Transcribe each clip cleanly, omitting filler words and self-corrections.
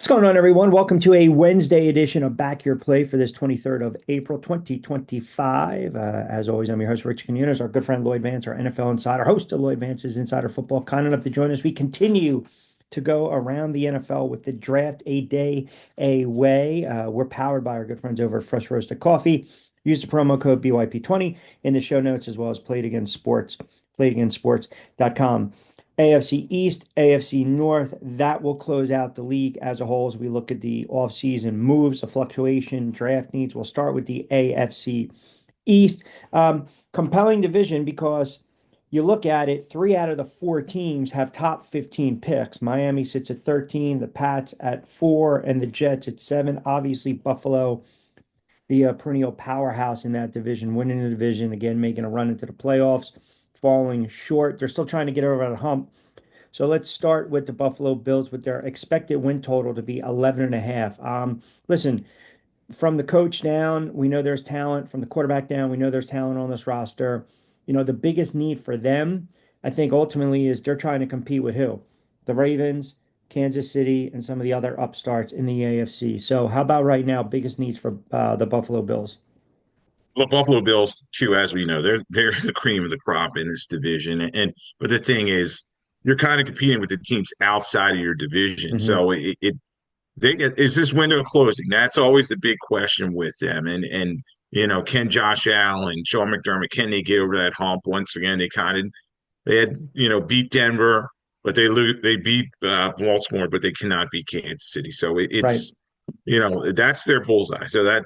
What's going on, everyone? Welcome to a Wednesday edition of Back Your Play for this 23rd of April, 2025. As always, I'm your host, Rich Quinones, our good friend Lloyd Vance, our NFL insider, host of Lloyd Vance's Insider Football. Kind enough to join us. We continue to go around the NFL with the draft a day away. We're powered by our good friends over at Fresh Roasted Coffee. Use the promo code BYP20 in the show notes, as well as playedagainstsports.com. AFC East, AFC North, that will close out the league as a whole as we look at the offseason moves, the fluctuation, draft needs. We'll start with the AFC East. Compelling division because you look at it, three out of the four teams have top 15 picks. Miami sits at 13, the Pats at 4, and the Jets at 7. Obviously, Buffalo, the perennial powerhouse in that division, winning the division, again, making a run into the playoffs, falling short. They're still trying to get over the hump. So let's start with the Buffalo Bills with their expected win total to be 11 and a half. Listen, from the coach down, we know there's talent. From the quarterback down, we know there's talent on this roster. The biggest need for them, I think, ultimately is they're trying to compete with who? The Ravens, Kansas City, and some of the other upstarts in the AFC. So how about right now, biggest needs for the Buffalo Bills? Well, Buffalo Bills, too, as we know, they're the cream of the crop in this division. And but the thing is, you're kind of competing with the teams outside of your division. Hmm. So they get is this window closing? That's always the big question with them. And can Josh Allen, Sean McDermott, can they get over that hump? Once again, they had beat Denver, but they beat Baltimore, but they cannot beat Kansas City. So Right. that's their bullseye. So that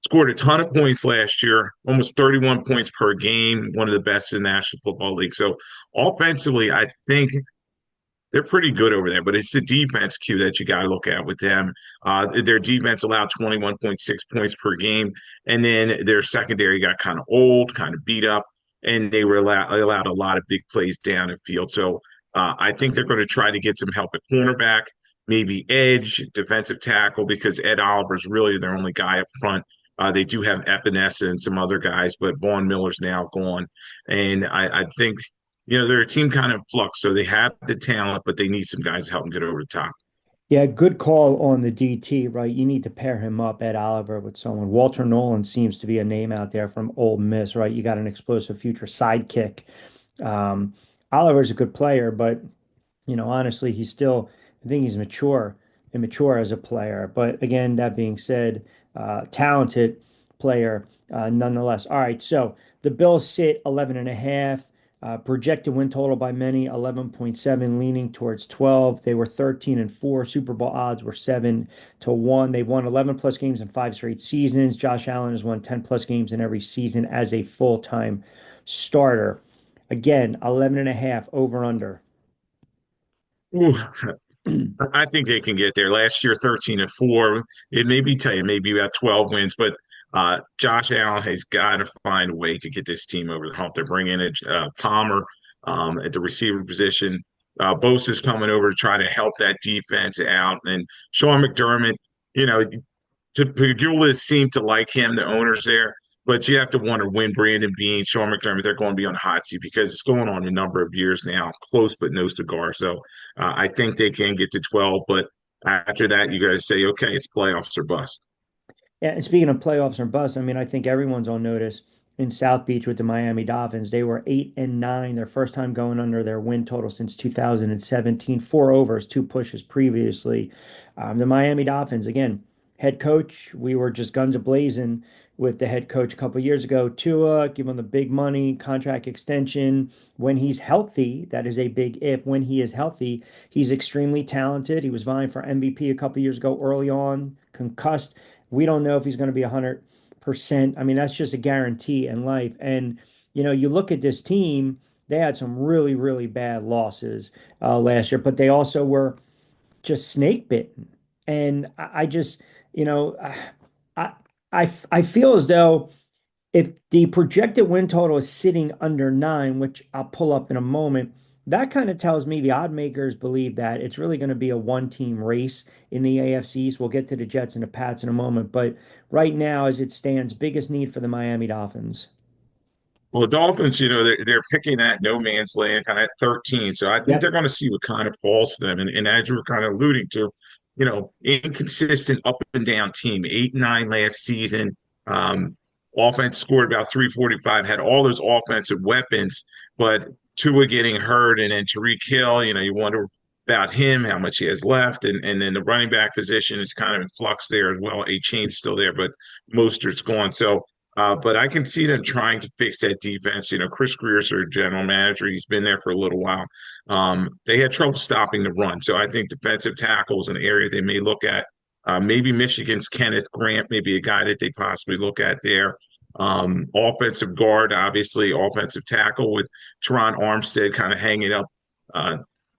scored a ton of points last year, almost 31 points per game, one of the best in the National Football League. So offensively, I think they're pretty good over there, but it's the defense cue that you got to look at with them. Their defense allowed 21.6 points per game, and then their secondary got kind of old, kind of beat up, and they allowed a lot of big plays down the field. So I think they're going to try to get some help at cornerback, maybe edge, defensive tackle, because Ed Oliver's really their only guy up front. They do have Epinesa and some other guys, but Vaughn Miller's now gone. And I think they're a team kind of flux, so they have the talent, but they need some guys to help them get over the top. Yeah, good call on the DT, right? You need to pair him up, Ed Oliver, with someone. Walter Nolan seems to be a name out there from Ole Miss, right? You got an explosive future sidekick. Um, Oliver's a good player, but honestly, I think he's immature as a player. But again, that being said, talented player nonetheless. All right, so the Bills sit 11 and a half. Projected win total by many 11.7, leaning towards 12. They were 13 and 4. Super Bowl odds were 7-1. They've won 11 plus games in 5 straight seasons. Josh Allen has won 10 plus games in every season as a full-time starter. Again, 11 and a half over under. Ooh, I think they can get there. Last year, 13 and 4. It may be tight, maybe about 12 wins, but Josh Allen has got to find a way to get this team over the hump. They're bringing in Palmer at the receiver position. Bosa's coming over to try to help that defense out. And Sean McDermott, you know, Pagula seem to like him, the owners there, but you have to wonder when Brandon Beane, Sean McDermott, they're going to be on the hot seat because it's going on a number of years now, close but no cigar. So I think they can get to 12, but after that, you guys say, okay, it's playoffs or bust. Yeah, and speaking of playoffs or bust, I mean, I think everyone's on notice in South Beach with the Miami Dolphins. They were 8 and 9, their first time going under their win total since 2017. Four overs, two pushes previously. The Miami Dolphins, again, head coach. We were just guns a-blazing with the head coach a couple of years ago. Tua, give him the big money, contract extension. When he's healthy, that is a big if. When he is healthy, he's extremely talented. He was vying for MVP a couple of years ago early on, concussed. We don't know if he's going to be 100%. I mean, that's just a guarantee in life. And, you look at this team, they had some really, really bad losses last year, but they also were just snake bitten. And I just, you know, I, I feel as though if the projected win total is sitting under 9, which I'll pull up in a moment, that kind of tells me the odd makers believe that it's really going to be a one-team race in the AFCs. We'll get to the Jets and the Pats in a moment, but right now, as it stands, biggest need for the Miami Dolphins. Well, the Dolphins, they're picking that no man's land kind of at 13. So I think they're Yep. going to see what kind of falls to them. And as you were kind of alluding to, inconsistent up and down team. 8-9 last season. Um, Offense scored about 345, had all those offensive weapons, but Tua getting hurt, and then Tyreek Hill, you wonder about him, how much he has left, and then the running back position is kind of in flux there as well. A Chain's still there, but Mostert's gone. So, but I can see them trying to fix that defense. Chris Greer's their general manager. He's been there for a little while. They had trouble stopping the run, so I think defensive tackle is an area they may look at. Maybe Michigan's Kenneth Grant, maybe a guy that they possibly look at there. Offensive guard, obviously, offensive tackle with Teron Armstead kind of hanging up.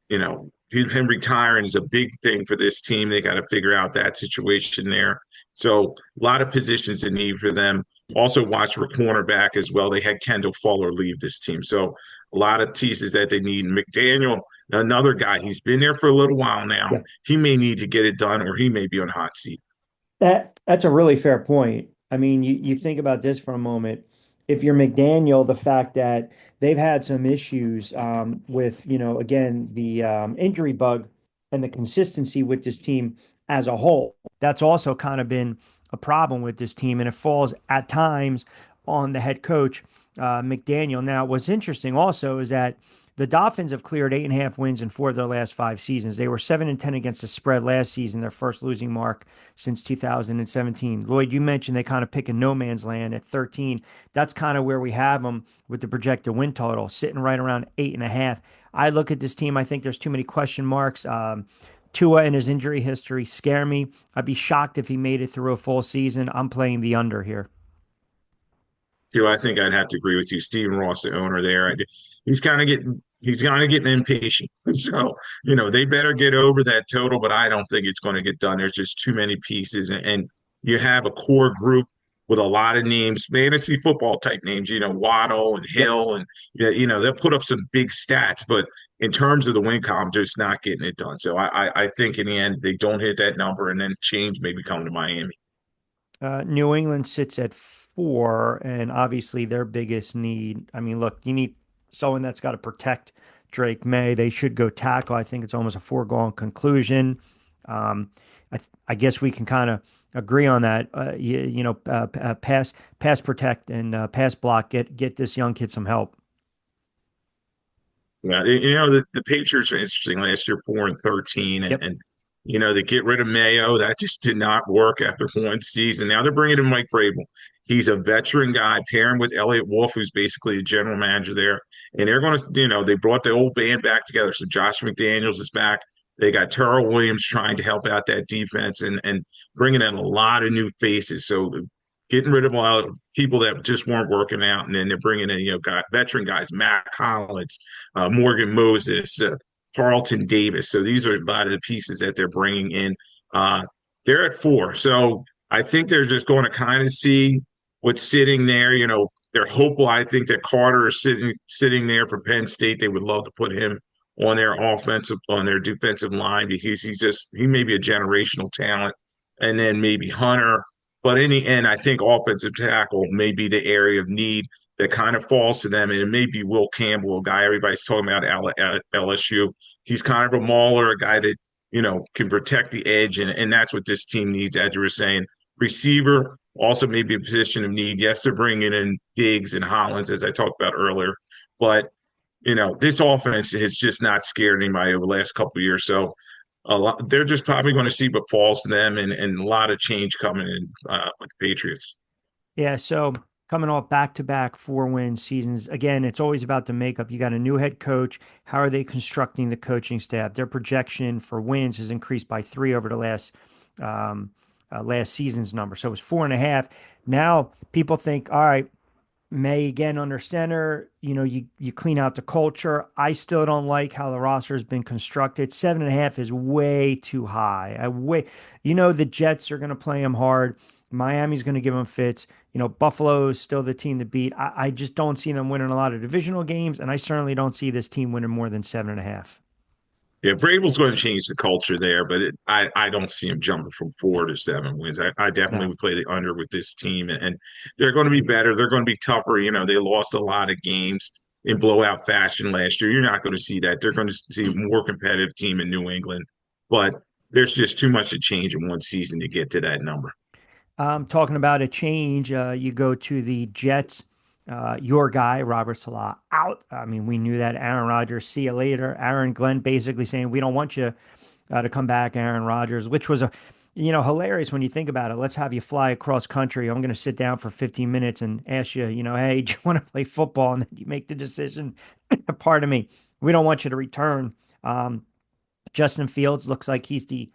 Him retiring is a big thing for this team. They got to figure out that situation there. So a lot of positions in need for them. Also watch for cornerback as well. They had Kendall Fuller leave this team. So a lot of pieces that they need. McDaniel, another guy, he's been there for a little while now. Yeah. He may need to get it done or he may be on hot seat. That's a really fair point. I mean, you think about this for a moment. If you're McDaniel, the fact that they've had some issues with, again, the injury bug and the consistency with this team as a whole, that's also kind of been a problem with this team. And it falls at times on the head coach, McDaniel. Now, what's interesting also is that the Dolphins have cleared 8.5 wins in 4 of their last 5 seasons. They were 7-10 against the spread last season, their first losing mark since 2017. Lloyd, you mentioned they kind of pick a no man's land at 13. That's kind of where we have them with the projected win total, sitting right around 8.5. I look at this team, I think there's too many question marks. Tua and his injury history scare me. I'd be shocked if he made it through a full season. I'm playing the under here. I think I'd have to agree with you. Stephen Ross, the owner there, he's kind of getting impatient. So, they better get over that total, but I don't think it's going to get done. There's just too many pieces, and you have a core group with a lot of names, fantasy football type names, Waddle and Yep. Hill, and they'll put up some big stats, but in terms of the win column, just not getting it done. So I think in the end they don't hit that number, and then change maybe come to Miami. New England sits at 4, and obviously their biggest need. I mean, look, you need someone that's got to protect Drake May. They should go tackle. I think it's almost a foregone conclusion. I guess we can kind of agree on that. Pass protect and pass block. Get this young kid some help. Yeah, the Patriots are interesting last year, 4-13, and, Yep. and they get rid of Mayo. That just did not work after one season. Now they're bringing in Mike Vrabel. He's a veteran guy, pairing with Elliott Wolf, who's basically the general manager there. And they're going to, they brought the old band back together. So Josh McDaniels is back. They got Terrell Williams trying to help out that defense and bringing in a lot of new faces. So getting rid of a lot of people that just weren't working out, and then they're bringing in veteran guys, Matt Collins, Morgan Moses, Carlton Davis. So these are a lot of the pieces that they're bringing in. They're at 4, so I think they're just going to kind of see what's sitting there. They're hopeful. I think that Carter is sitting there for Penn State. They would love to put him on their defensive line because he may be a generational talent, and then maybe Hunter. But in the end, I think offensive tackle may be the area of need that kind of falls to them. And it may be Will Campbell, a guy everybody's talking about at LSU. He's kind of a mauler, a guy that, can protect the edge. And that's what this team needs, as you were saying. Receiver, also maybe a position of need. Yes, they're bringing in Diggs and Hollins, as I talked about earlier. But, this offense has just not scared anybody over the last couple of years. So they're just probably going to see what falls to them, and a lot of change coming in with the Patriots. Yeah, so coming off back-to-back 4-win seasons, again, it's always about the makeup. You got a new head coach. How are they constructing the coaching staff? Their projection for wins has increased by 3 over the last season's number. So it was 4.5. Now people think, all right, May again under center. You clean out the culture. I still don't like how the roster has been constructed. 7.5 is way too high. The Jets are going to play them hard. Miami's going to give them fits. Buffalo is still the team to beat. I just don't see them winning a lot of divisional games, and I certainly don't see this team winning more than 7.5. Yeah, Vrabel's going to change the culture there, but I don't see him jumping from 4 to 7 wins. I definitely No. would play the under with this team, and they're going to be better. They're going to be tougher. They lost a lot of games in blowout fashion last year. You're not going to see that. They're going to see a more competitive team in New England, but there's just too much to change in one season to get to that number. Talking about a change, you go to the Jets. Your guy, Robert Salah, out. I mean, we knew that. Aaron Rodgers, see you later. Aaron Glenn basically saying, we don't want you to come back, Aaron Rodgers, which was hilarious when you think about it. Let's have you fly across country. I'm going to sit down for 15 minutes and ask you, hey, do you want to play football? And then you make the decision. Pardon me. We don't want you to return. Um, Justin Fields looks like he's the,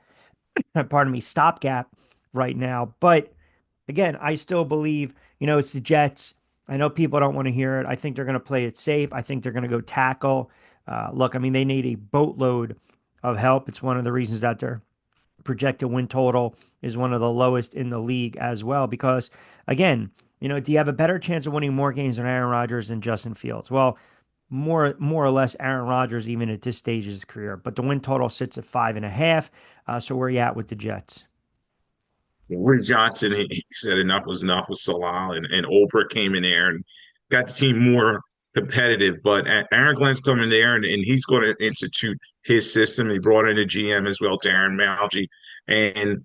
pardon me, stopgap right now. But again, I still believe, it's the Jets. I know people don't want to hear it. I think they're going to play it safe. I think they're going to go tackle. Look, I mean, they need a boatload of help. It's one of the reasons that their projected win total is one of the lowest in the league as well. Because again, do you have a better chance of winning more games than Aaron Rodgers and Justin Fields? Well, more or less Aaron Rodgers even at this stage of his career. But the win total sits at 5.5. So where are you at with the Jets? Woody Johnson, he said enough was enough with Salah, and Oprah came in there and got the team more competitive. But Aaron Glenn's coming there, and he's going to institute his system. He brought in a GM as well, Darren Malji. And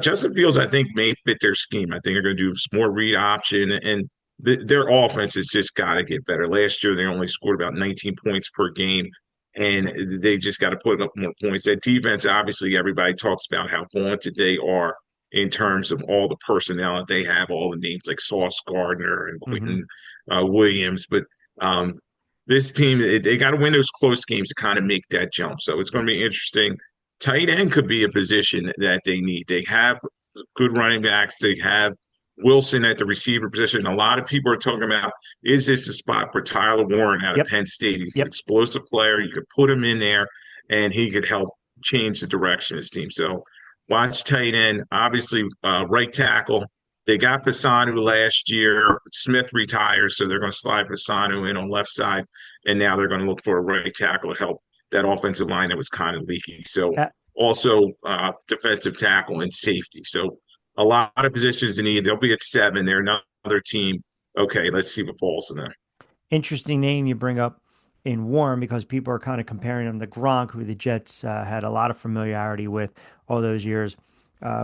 Justin Fields, I think, may fit their scheme. I think they're going to do some more read option, and their offense has just got to get better. Last year, they only scored about 19 points per game, and they just got to put up more points. That defense, obviously, everybody talks about how vaunted they are in terms of all the personnel that they have, all the names like Sauce Gardner and Hmm. Quentin Williams. But um, this team, they got to win those close games to kind of make that jump. So it's going to be interesting. Tight end could be a position that they need. They have good running backs. They have Wilson at the receiver position. A lot of people are talking about, is this a spot for Tyler Warren out of Yep. Penn State? He's an Yep. explosive player. You could put him in there, and he could help change the direction of his team. So watch tight end. Obviously, right tackle. They got Fasanu last year. Smith retires, so they're going to slide Fasanu in on left side, and now they're going to look for a right tackle to help that offensive line that was kind of leaky. So Uh, also defensive tackle and safety. So a lot of positions in need. They'll be at 7. They're another team. Okay, let's see what falls in there. Interesting name you bring up in Warren because people are kind of comparing him to Gronk, who the Jets had a lot of familiarity with all those years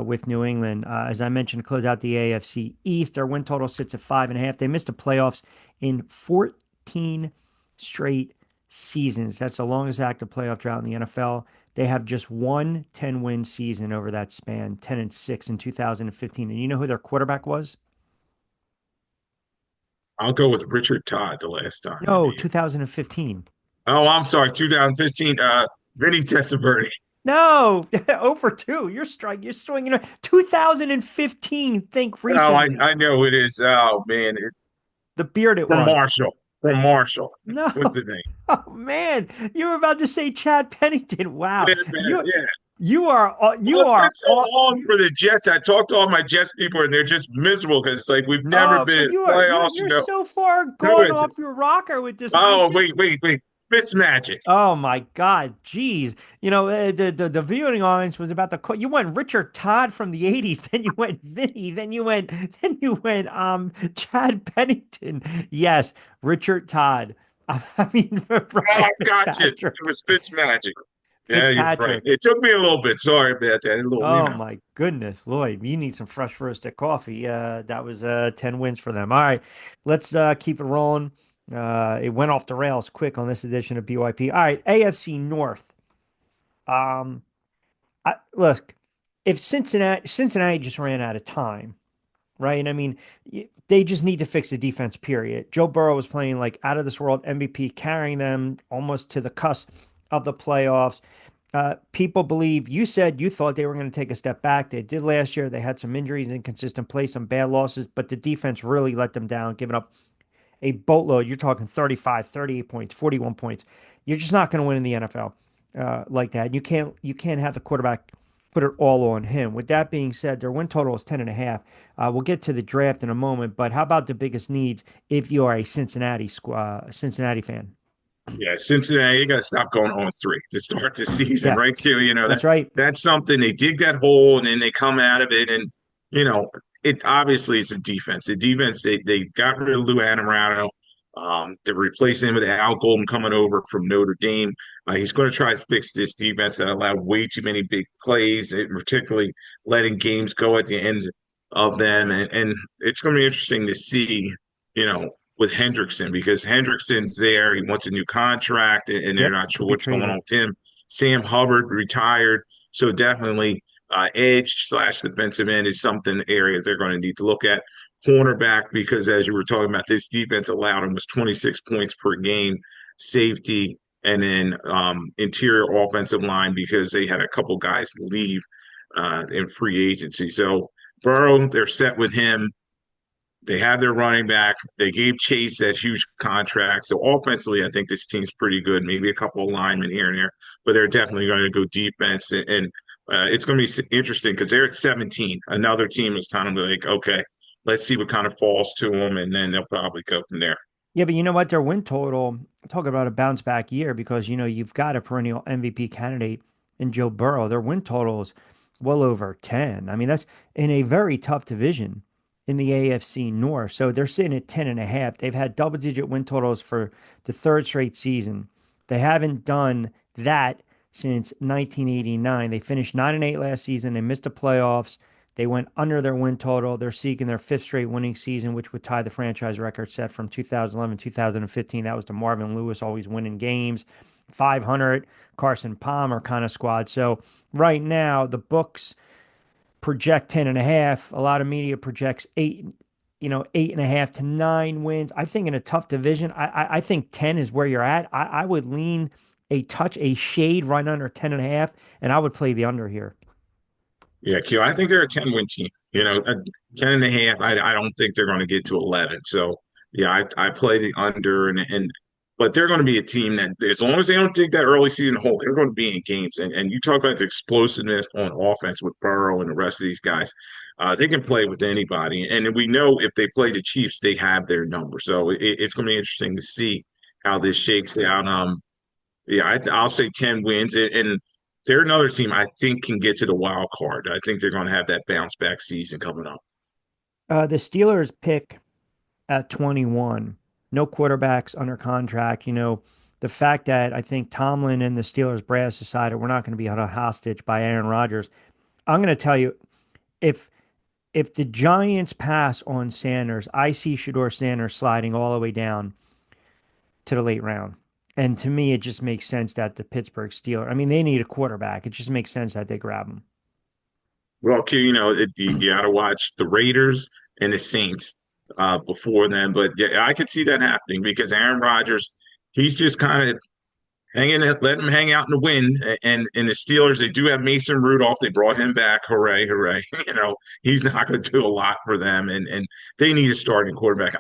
with New England. As I mentioned, close out the AFC East. Their win total sits at 5.5. They missed the playoffs in 14 straight seasons. That's the longest active playoff drought in the NFL. They have just one 10-win season over that span, 10-6 in 2015. And you know who their quarterback was? I'll go with Richard Todd the last time, No, maybe. 2015. Oh, I'm sorry, 2015. Vinny Testaverde. No, over two. You're strike. You're swinging. 2015. Think Oh, recently. I know it is. Oh man, The bearded from one. Marshall. From Marshall. No. What's the name? Oh man, you were about to say Chad Pennington. Wow. Yeah, man, You yeah. you Well, it's been are so long for the Jets. I talked to all my Jets people, and they're just miserable because it's like we've never been but in you are you're playoffs. you're so far Who gone is it? off your rocker with this. I Oh, just wait. Fitz Magic. Oh my God, geez. The viewing audience was about the you went Richard Todd from the 80s, then you went Vinny, then you went Chad Pennington. Yes, Richard Todd. I mean Oh, Brian gotcha. It Fitzpatrick. was Fitz Magic. Yeah, you're right. Fitzpatrick. It took me a little bit. Sorry about that. A little, Oh my goodness, Lloyd, you need some fresh roasted coffee. That was 10 wins for them. All right, let's keep it rolling. It went off the rails quick on this edition of BYP. All right, AFC North. Um, look, if Cincinnati just ran out of time, right? I mean, they just need to fix the defense, period. Joe Burrow was playing like out of this world MVP, carrying them almost to the cusp of the playoffs. People believe you said you thought they were going to take a step back. They did last year. They had some injuries, inconsistent play, some bad losses, but the defense really let them down, giving up a boatload. You're talking 35, 38 points, 41 points. You're just not going to win in the NFL like that. You can't have the quarterback put it all on him. With that being said, their win total is 10.5. We'll get to the draft in a moment, but how about the biggest needs if you are a Cincinnati fan? yeah. Cincinnati, you got to stop going on 3 to start the season, Yeah, right, Q? that's right. That's something they dig that hole and then they come out of it, and you know it obviously it's a defense. The defense they got rid of Lou Anarumo to replace him with Al Golden coming over from Notre Dame. He's going to try to fix this defense that allowed way too many big plays, and particularly letting games go at the end of them. And it's going to be interesting to see, with Hendrickson, because Hendrickson's there. He wants a new contract, and they're Yep, not sure could be what's going on traded. with him. Sam Hubbard retired. So definitely edge slash defensive end is something area they're going to need to look at. Cornerback, because as you were talking about, this defense allowed him was 26 points per game. Safety, and then interior offensive line because they had a couple guys leave in free agency. So Burrow, they're set with him. They have their running back. They gave Chase that huge contract. So offensively, I think this team's pretty good. Maybe a couple of linemen here and there, but they're definitely going to go defense. And it's going to be interesting because they're at 17. Another team is kind of like, okay, let's see what kind of falls to them, and then they'll probably go from there. Yeah, but you know what? Their win total, talk about a bounce back year because, you've got a perennial MVP candidate in Joe Burrow. Their win totals well over 10. I mean, that's in a very tough division in the AFC North. So they're sitting at 10 and a half. They've had double digit win totals for the third straight season. They haven't done that since 1989. They finished 9 and 8 last season. They missed the playoffs. They went under their win total. They're seeking their fifth straight winning season, which would tie the franchise record set from 2011, 2015. That was the Marvin Lewis always winning games, 500, Carson Palmer kind of squad. So right now, the books project 10 and a half. A lot of media projects 8.5 to 9 wins. I think in a tough division, I think 10 is where you're at. I would lean a shade right under 10 and a half, and I would play the under here. Yeah, Q. I think they're a 10-win team. 10 and a half. I don't think they're going to get to 11. So, yeah, I play the under, but they're going to be a team that, as long as they don't take that early season hold, they're going to be in games. And you talk about the explosiveness on offense with Burrow and the rest of these guys. They can play with anybody. And we know if they play the Chiefs, they have their number. So it's going to be interesting to see how this shakes out. Yeah, I'll say 10 wins. And they're another team I think can get to the wild card. I think they're going to have that bounce back season coming up. The Steelers pick at 21, no quarterbacks under contract. The fact that I think Tomlin and the Steelers brass decided we're not going to be held hostage by Aaron Rodgers. I'm going to tell you, if the Giants pass on Sanders, I see Shador Sanders sliding all the way down to the late round. And to me, it just makes sense that the Pittsburgh Steelers, I mean, they need a quarterback. It just makes sense that they grab him. Well, Q, you got to watch the Raiders and the Saints before then. But yeah, I could see that happening because Aaron Rodgers, he's just kind of let him hang out in the wind. And the Steelers, they do have Mason Rudolph. They brought him back. Hooray, hooray. He's not going to do a lot for them. And they need a starting quarterback.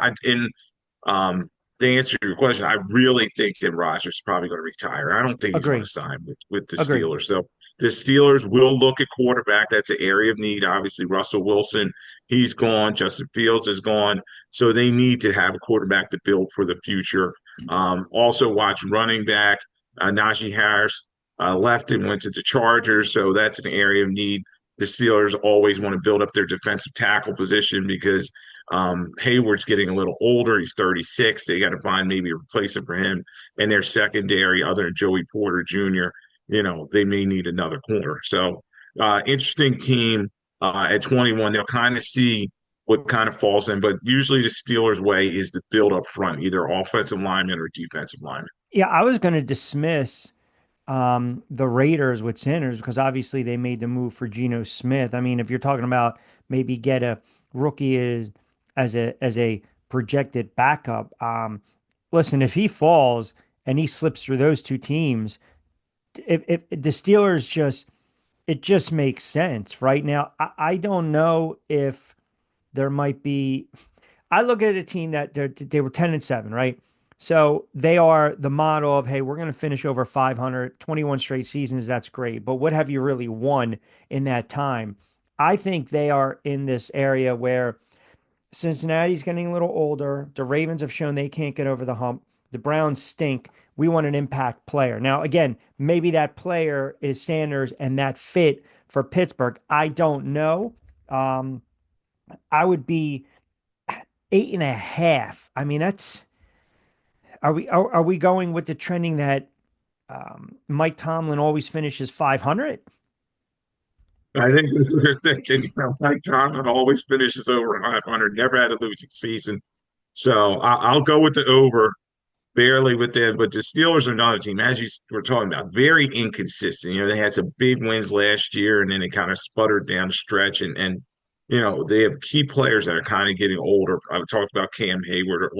Um, to answer your question, I really think that Rodgers is probably going to retire. I don't think he's going to Agree. sign with the Agree. Steelers. So the Steelers will look at quarterback. That's an area of need. Obviously, Russell Wilson, he's gone. Justin Fields is gone. So they need to have a quarterback to build for the future. Also, watch running back. Najee Harris left and went to the Chargers. So that's an area of need. The Steelers always want to build up their defensive tackle position because Hayward's getting a little older. He's 36. They got to find maybe a replacement for him. And their secondary, other than Joey Porter Jr., they may need another corner. So, interesting team at 21. They'll kind of see what kind of falls in, but usually the Steelers' way is to build up front, either offensive lineman or defensive lineman. Yeah, I was going to dismiss the Raiders with Sanders because obviously they made the move for Geno Smith. I mean, if you're talking about maybe get a rookie as a projected backup, listen, if he falls and he slips through those two teams, if the Steelers it just makes sense right now. I don't know if there might be. I look at a team that they were 10 and 7, right? So they are the model of, hey, we're going to finish over 500, 21 straight seasons. That's great. But what have you really won in that time? I think they are in this area where Cincinnati's getting a little older. The Ravens have shown they can't get over the hump. The Browns stink. We want an impact player. Now, again, maybe that player is Sanders and that fit for Pittsburgh. I don't know. Um, I would be 8.5. I mean, that's are we going with the trending that Mike Tomlin always finishes 500. I think this is their thinking. Mike Tomlin always finishes over 500, never had a losing season. So I'll go with the over. Barely with them, but the Steelers are another team, as you were talking about, very inconsistent. They had some big wins last year, and then they kind of sputtered down the stretch. And they have key players that are kind of getting older. I talked about Cam Hayward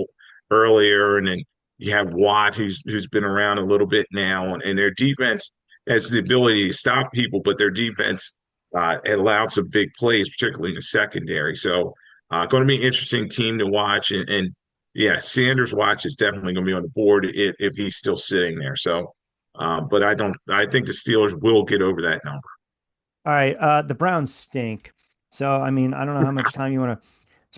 earlier, and then you have Watt, who's been around a little bit now, and their defense has the ability to stop people, but their defense allowed some big plays, particularly in the secondary. So, going to be an interesting team to watch, and yeah, Sanders' watch is definitely going to be on the board if he's still sitting there. So, but I don't. I think the Steelers will get over that number. All right, the Browns stink. So I mean, I don't know how much time you want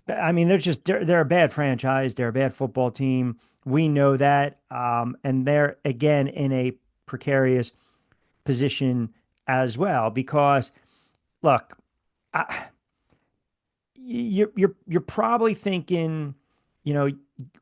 to. I mean, they're a bad franchise. They're a bad football team. We know that, and they're again in a precarious position as well because look, I, you're probably thinking, you know,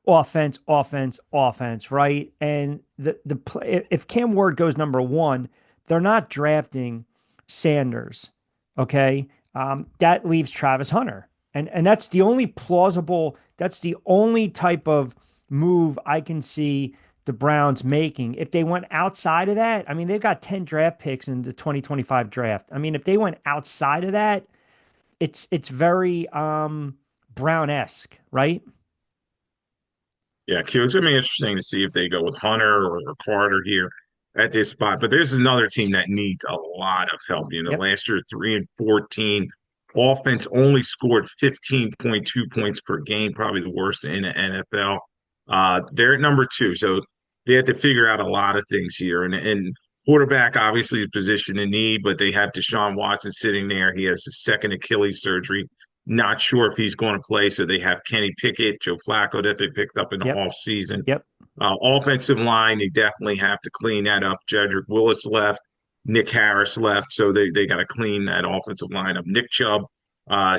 offense, offense, offense, right? And the play, if Cam Ward goes number one, they're not drafting Sanders, okay? That leaves Travis Hunter, and that's the only plausible. That's the only type of move I can see the Browns making. If they went outside of that, I mean, they've got 10 draft picks in the 2025 draft. I mean, if they went outside of that, it's very Brown-esque, right? Yeah, Q. It's going to be interesting to see if they go with Hunter or Carter here at this spot. But there's another team that needs a lot of help. Yep. Last year, 3-14, offense only scored 15.2 points per game, probably the worst in the NFL. They're at number two, so they have to figure out a lot of things here. And quarterback obviously is position in need, but they have Deshaun Watson sitting there. He has his second Achilles surgery. Not sure if he's going to play, so they have Kenny Pickett, Joe Flacco that they picked up in the Yep. offseason. Yep. Offensive line, they definitely have to clean that up. Jedrick Willis left, Nick Harris left, so they got to clean that offensive line up. Nick Chubb,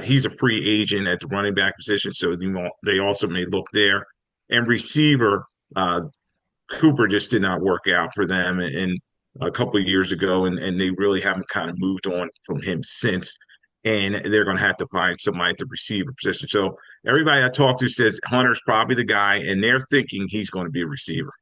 he's a free agent at the running back position, so they also may look there. And receiver, Cooper just did not work out for them in a couple of years ago, and they really haven't kind of moved on from him since. And they're going to have to find somebody at the receiver position. So everybody I talk to says Hunter's probably the guy, and they're thinking he's going to be a receiver.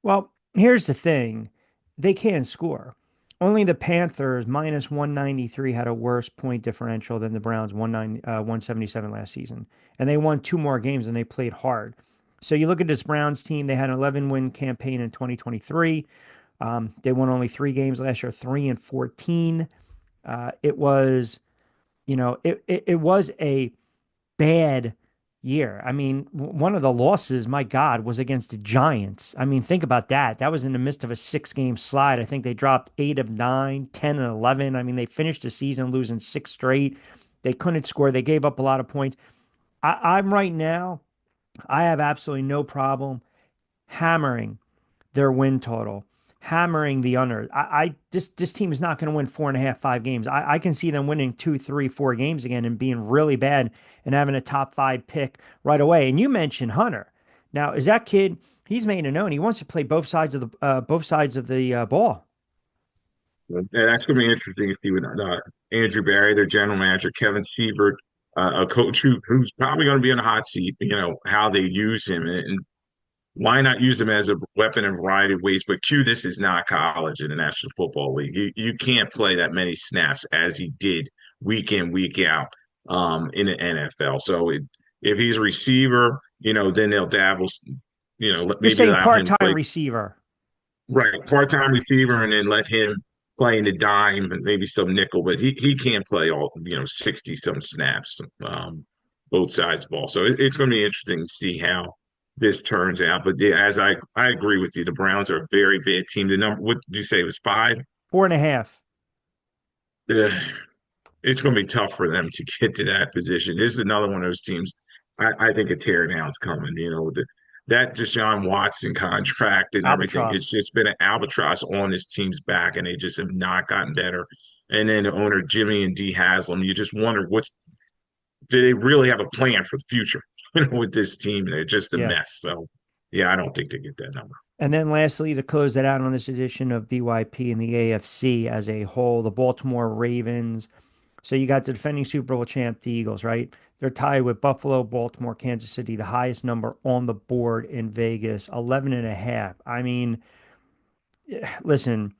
Well, here's the thing. They can't score. Only the Panthers minus 193 had a worse point differential than the Browns 177 last season. And they won two more games and they played hard. So you look at this Browns team, they had an 11 win campaign in 2023. They won only three games last year, 3-14. It was, it was a bad year. I mean, one of the losses, my God, was against the Giants. I mean, think about that. That was in the midst of a 6 game slide. I think they dropped 8 of 9, 10 and 11. I mean, they finished the season losing six straight. They couldn't score. They gave up a lot of points. I'm right now, I have absolutely no problem hammering their win total, hammering the under. This team is not going to win 4.5, 5 games. I can see them winning 2, 3, 4 games again and being really bad and having a top five pick right away. And you mentioned Hunter. Now, is that kid? He's made it known he wants to play both sides of the ball. And that's going to be interesting to see with Andrew Barry, their general manager, Kevin Siebert, a coach who's probably going to be in a hot seat. How they use him, and why not use him as a weapon in a variety of ways? But Q, this is not college in the National Football League. You can't play that many snaps as he did week in, week out in the NFL. So if he's a receiver, then they'll dabble, You're maybe saying allow him to part-time play receiver. right, part-time receiver and then let him play in the dime and maybe some nickel, but he can't play all, 60 some snaps, both sides of the ball. So it's going to be interesting to see how this turns out. But yeah, as I agree with you, the Browns are a very bad team. The number, what did you say, it was 5? 4.5. Ugh, it's going to be tough for them to get to that position. This is another one of those teams. I think a tear down's coming. That Deshaun Watson contract and everything. It's Albatross. just been an albatross on this team's back, and they just have not gotten better. And then the owner Jimmy and D Haslam, you just wonder do they really have a plan for the future? With this team, they're just a Yeah. mess. So, yeah, I don't think they get that number. And then lastly, to close it out on this edition of BYP and the AFC as a whole, the Baltimore Ravens. So you got the defending Super Bowl champ, the Eagles, right? They're tied with Buffalo, Baltimore, Kansas City, the highest number on the board in Vegas, 11 and a half. I mean, listen,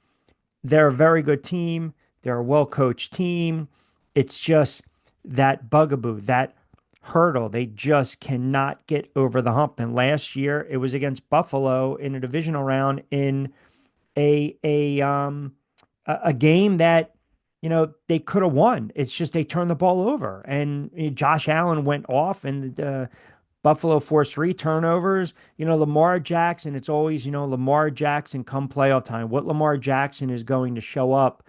they're a very good team. They're a well-coached team. It's just that bugaboo, that hurdle. They just cannot get over the hump. And last year it was against Buffalo in a divisional round in a a um a game that they could have won. It's just they turned the ball over, and Josh Allen went off, and Buffalo forced three turnovers. Lamar Jackson. It's always Lamar Jackson come playoff time. What Lamar Jackson is going to show up,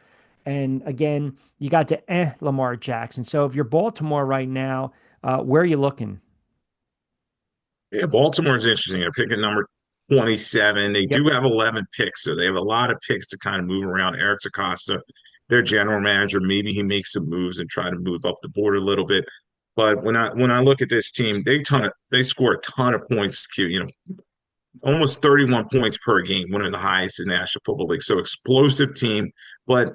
and again, you got to Lamar Jackson. So if you're Baltimore right now, where are you looking? Yeah, Baltimore's interesting. They're picking number 27. They do Yep. have 11 picks, so they have a lot of picks to kind of move around. Eric Acosta, their general manager, maybe he makes some moves and try to move up the board a little bit. But when I look at this team, they score a ton of points. Almost 31 points per game, one of the highest in the National Football League. So explosive team, but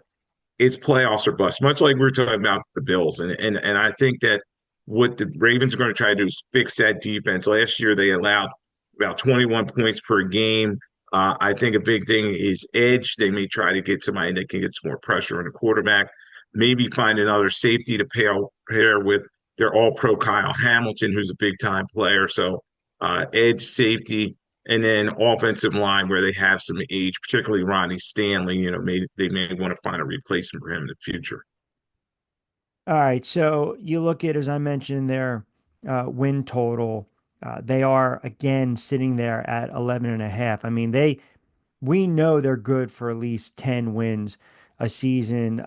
it's playoffs or bust, much like we were talking about the Bills. And I think that what the Ravens are going to try to do is fix that defense. Last year they allowed about 21 points per game. I think a big thing is edge. They may try to get somebody that can get some more pressure on the quarterback. Maybe find another safety to pair with their All-Pro Kyle Hamilton, who's a big-time player. So edge, safety, and then offensive line where they have some age, particularly Ronnie Stanley, they may want to find a replacement for him in the future. All right. So you look at, as I mentioned, their win total. They are again sitting there at 11 and a half. I mean, we know they're good for at least 10 wins a season.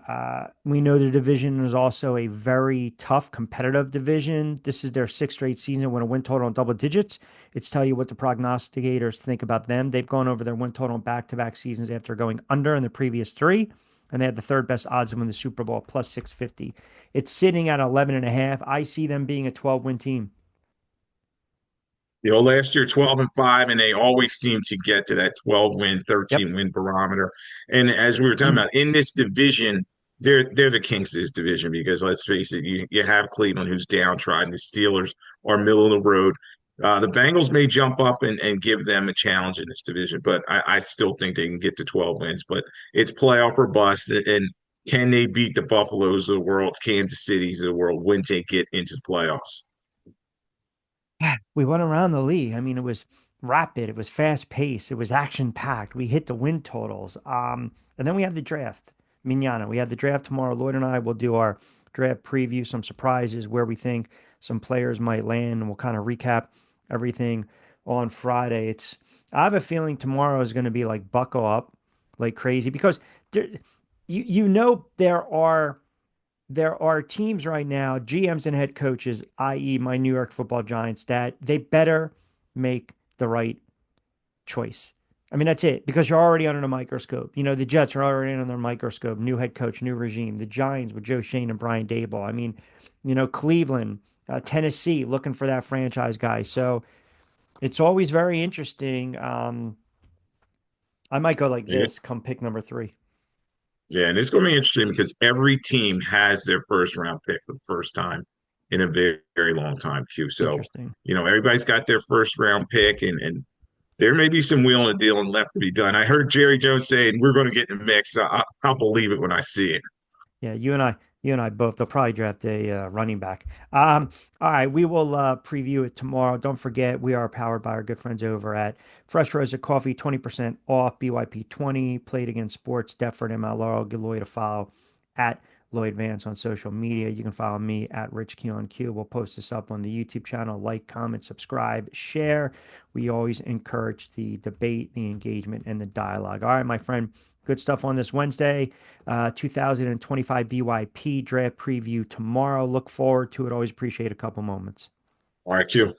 We know the division is also a very tough, competitive division. This is their sixth straight season when a win total in double digits. It's tell you what the prognosticators think about them. They've gone over their win total in back-to-back seasons after going under in the previous three, and they had the third best odds to win the Super Bowl, plus 650. It's sitting at 11 and a half. I see them being a 12-win team. Last year 12-5, and they always seem to get to that 12-win, Yep. 13-win barometer. And as we were talking about in this division, they're the kings of this division because let's face it, you have Cleveland who's downtrodden, the Steelers are middle of the road. The Bengals may jump up and give them a challenge in this division, but I still think they can get to 12 wins. But it's playoff or bust, and can they beat the Buffaloes of the world, Kansas Cities of the world when they get into the playoffs? We went around the league. I mean, it was rapid, it was fast paced, it was action packed. We hit the win totals. And then we have the draft. Mignana. We have the draft tomorrow. Lloyd and I will do our draft preview, some surprises where we think some players might land, and we'll kind of recap everything on Friday. I have a feeling tomorrow is going to be like buckle up like crazy because there, there are teams right now, GMs and head coaches, i.e., my New York Football Giants, that they better make the right choice. I mean, that's it, because you're already under a microscope. The Jets are already under a microscope. New head coach, new regime. The Giants with Joe Shane and Brian Daboll. I mean, Cleveland, Tennessee, looking for that franchise guy. So it's always very interesting. I might go like Yeah, this come pick number three. yeah, and it's going to be interesting because every team has their first round pick for the first time in a very, very long time, Q. So, Interesting. everybody's got their first round pick, and there may be some wheeling and dealing left to be done. I heard Jerry Jones saying we're going to get in the mix. I'll believe it when I see it. Yeah, you and I both. They'll probably draft a running back. All right, we will preview it tomorrow. Don't forget, we are powered by our good friends over at Fresh Roasted Coffee, 20% off BYP 20. Played against Sports, Deptford, MLR. Give Lloyd a follow at Lloyd Vance on social media. You can follow me at Rich Q on Q. We'll post this up on the YouTube channel. Like, comment, subscribe, share. We always encourage the debate, the engagement, and the dialogue. All right, my friend. Good stuff on this Wednesday. 2025 BYP draft preview tomorrow. Look forward to it. Always appreciate a couple moments. All right, Q.